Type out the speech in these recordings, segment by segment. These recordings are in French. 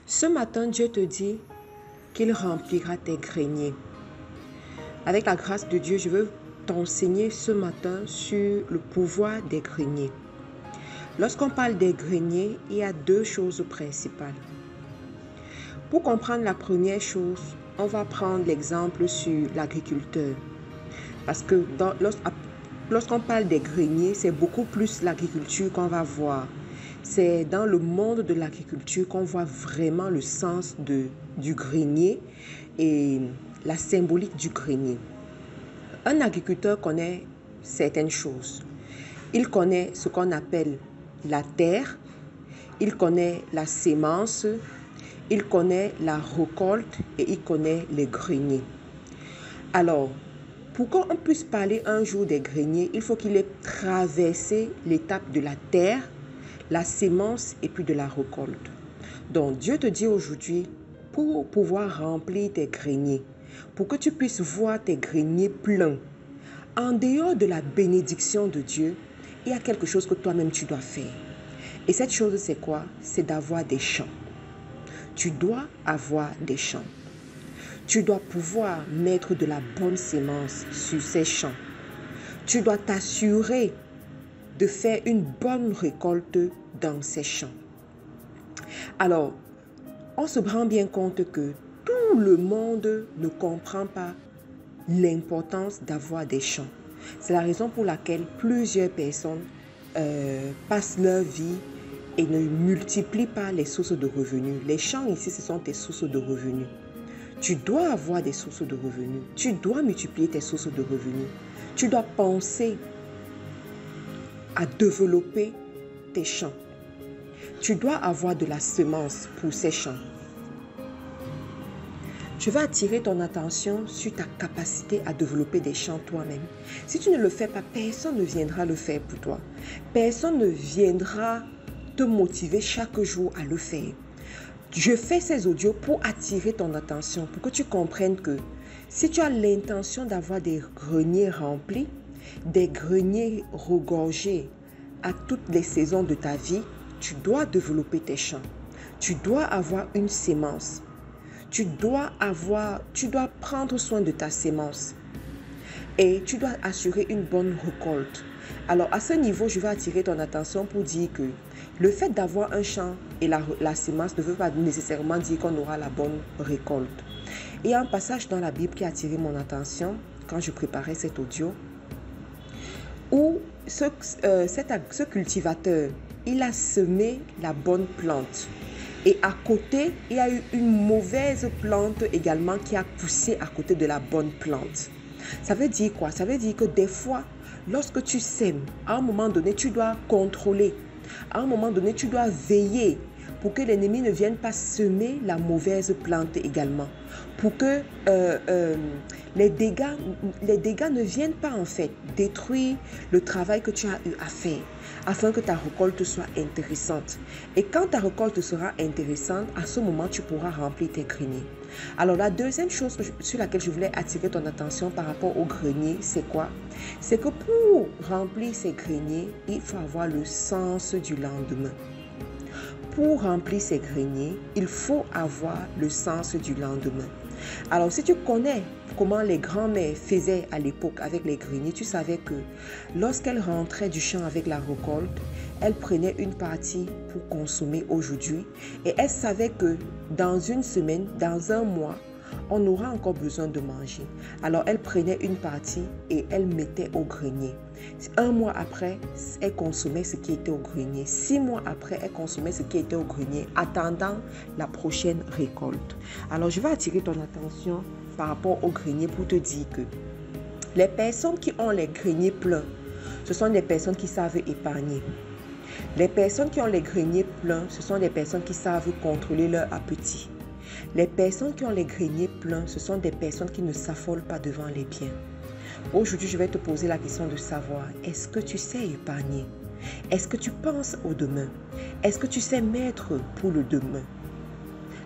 Ce matin, Dieu te dit qu'il remplira tes greniers. Avec la grâce de Dieu, je veux t'enseigner ce matin sur le pouvoir des greniers. Lorsqu'on parle des greniers, il y a deux choses principales. Pour comprendre la première chose, on va prendre l'exemple sur l'agriculteur. Parce que lorsqu'on parle des greniers, c'est beaucoup plus l'agriculture qu'on va voir. C'est dans le monde de l'agriculture qu'on voit vraiment le sens du grenier et la symbolique du grenier. Un agriculteur connaît certaines choses. Il connaît ce qu'on appelle la terre, il connaît la sémence, il connaît la récolte et il connaît les greniers. Alors, pour qu'on puisse parler un jour des greniers, il faut qu'il ait traversé l'étape de la terre, la sémence et puis de la récolte. Donc, Dieu te dit aujourd'hui, pour pouvoir remplir tes greniers, pour que tu puisses voir tes greniers pleins, en dehors de la bénédiction de Dieu, il y a quelque chose que toi-même tu dois faire. Et cette chose, c'est quoi? C'est d'avoir des champs. Tu dois avoir des champs. Tu dois pouvoir mettre de la bonne sémence sur ces champs. Tu dois t'assurer de faire une bonne récolte dans ces champs. Alors, on se rend bien compte que tout le monde ne comprend pas l'importance d'avoir des champs. C'est la raison pour laquelle plusieurs personnes passent leur vie et ne multiplient pas les sources de revenus. Les champs ici, ce sont tes sources de revenus. Tu dois avoir des sources de revenus. Tu dois multiplier tes sources de revenus. Tu dois penser à développer tes champs. Tu dois avoir de la semence pour ces champs. Je vais attirer ton attention sur ta capacité à développer des champs toi-même. Si tu ne le fais pas, personne ne viendra le faire pour toi. Personne ne viendra te motiver chaque jour à le faire. Je fais ces audios pour attirer ton attention, pour que tu comprennes que si tu as l'intention d'avoir des greniers remplis, des greniers regorgés à toutes les saisons de ta vie, tu dois développer tes champs. Tu dois avoir une sémence. Tu dois prendre soin de ta sémence. Et tu dois assurer une bonne récolte. Alors, à ce niveau, je vais attirer ton attention pour dire que le fait d'avoir un champ et la sémence ne veut pas nécessairement dire qu'on aura la bonne récolte. Il y a un passage dans la Bible qui a attiré mon attention quand je préparais cet audio, où ce cultivateur, il a semé la bonne plante. Et à côté, il y a eu une mauvaise plante également qui a poussé à côté de la bonne plante. Ça veut dire quoi? Ça veut dire que des fois, lorsque tu sèmes, à un moment donné, tu dois contrôler. À un moment donné, tu dois veiller pour que l'ennemi ne vienne pas semer la mauvaise plante également. Pour que les dégâts ne viennent pas en fait détruire le travail que tu as eu à faire, afin que ta récolte soit intéressante. Et quand ta récolte sera intéressante, à ce moment, tu pourras remplir tes greniers. Alors, la deuxième chose sur laquelle je voulais attirer ton attention par rapport aux greniers, c'est quoi? C'est que pour remplir ces greniers, il faut avoir le sens du lendemain. Pour remplir ces greniers, il faut avoir le sens du lendemain. Alors, si tu connais comment les grands-mères faisaient à l'époque avec les greniers, tu savais que lorsqu'elles rentraient du champ avec la récolte, elles prenaient une partie pour consommer aujourd'hui et elles savaient que dans une semaine, dans un mois, on aura encore besoin de manger. Alors, elles prenaient une partie et elles mettaient au grenier. Un mois après, elles consommaient ce qui était au grenier. 6 mois après, elles consommaient ce qui était au grenier, attendant la prochaine récolte. Alors, je vais attirer ton attention par rapport au grenier pour te dire que les personnes qui ont les greniers pleins, ce sont des personnes qui savent épargner. Les personnes qui ont les greniers pleins, ce sont des personnes qui savent contrôler leur appétit. Les personnes qui ont les greniers pleins, ce sont des personnes qui ne s'affolent pas devant les biens. Aujourd'hui, je vais te poser la question de savoir, est-ce que tu sais épargner? Est-ce que tu penses au demain? Est-ce que tu sais mettre pour le demain?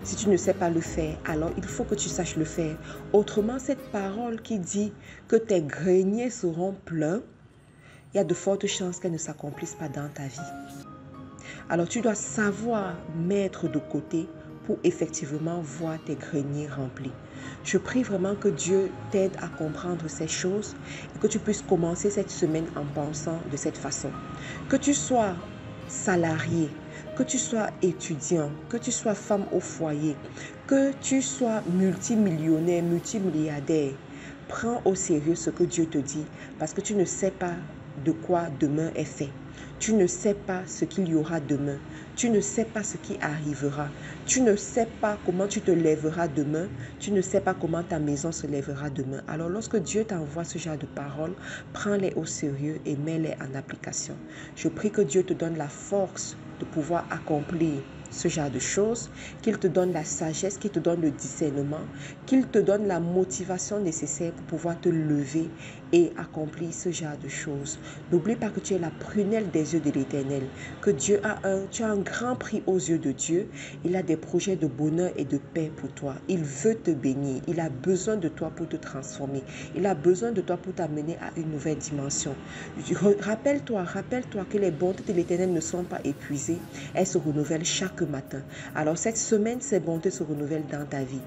Si tu ne sais pas le faire, alors il faut que tu saches le faire. Autrement, cette parole qui dit que tes greniers seront pleins, il y a de fortes chances qu'elle ne s'accomplisse pas dans ta vie. Alors tu dois savoir mettre de côté pour effectivement voir tes greniers remplis. Je prie vraiment que Dieu t'aide à comprendre ces choses et que tu puisses commencer cette semaine en pensant de cette façon. Que tu sois salarié, que tu sois étudiant, que tu sois femme au foyer, que tu sois multimillionnaire, multimilliardaire, prends au sérieux ce que Dieu te dit parce que tu ne sais pas de quoi demain est fait. Tu ne sais pas ce qu'il y aura demain. Tu ne sais pas ce qui arrivera. Tu ne sais pas comment tu te lèveras demain. Tu ne sais pas comment ta maison se lèvera demain. Alors lorsque Dieu t'envoie ce genre de paroles, prends-les au sérieux et mets-les en application. Je prie que Dieu te donne la force de pouvoir accomplir ce genre de choses, qu'il te donne la sagesse, qu'il te donne le discernement, qu'il te donne la motivation nécessaire pour pouvoir te lever et accomplir ce genre de choses. N'oublie pas que tu es la prunelle des yeux de l'Éternel, que tu as un grand prix aux yeux de Dieu. Il a des projets de bonheur et de paix pour toi. Il veut te bénir. Il a besoin de toi pour te transformer. Il a besoin de toi pour t'amener à une nouvelle dimension. Rappelle-toi que les bontés de l'Éternel ne sont pas épuisées. Elles se renouvellent chaque matin. Alors cette semaine, ces bontés se renouvellent dans ta vie.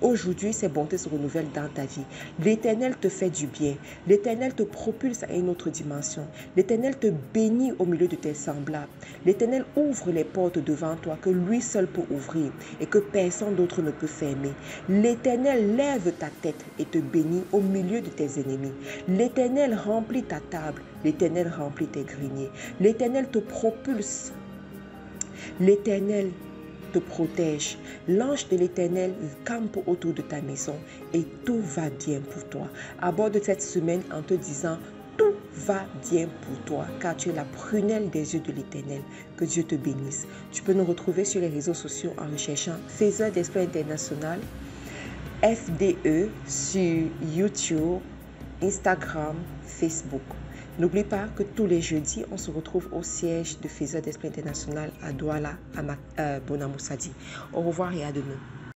Aujourd'hui, ces bontés se renouvellent dans ta vie. L'Éternel te fait du bien. L'Éternel te propulse à une autre dimension. L'Éternel te bénit au milieu de tes semblables. L'Éternel ouvre les portes devant toi que lui seul peut ouvrir et que personne d'autre ne peut fermer. L'Éternel lève ta tête et te bénit au milieu de tes ennemis. L'Éternel remplit ta table. L'Éternel remplit tes greniers. L'Éternel te propulse. L'Éternel te protège. L'ange de l'Éternel campe autour de ta maison et tout va bien pour toi. Aborde cette semaine en te disant tout va bien pour toi car tu es la prunelle des yeux de l'Éternel. Que Dieu te bénisse. Tu peux nous retrouver sur les réseaux sociaux en recherchant Faiseur d'Exploit International, FDE sur YouTube, Instagram, Facebook. N'oublie pas que tous les jeudis, on se retrouve au siège de Faiseur d'Exploit International à Douala, à Bonamoussadi. Au revoir et à demain.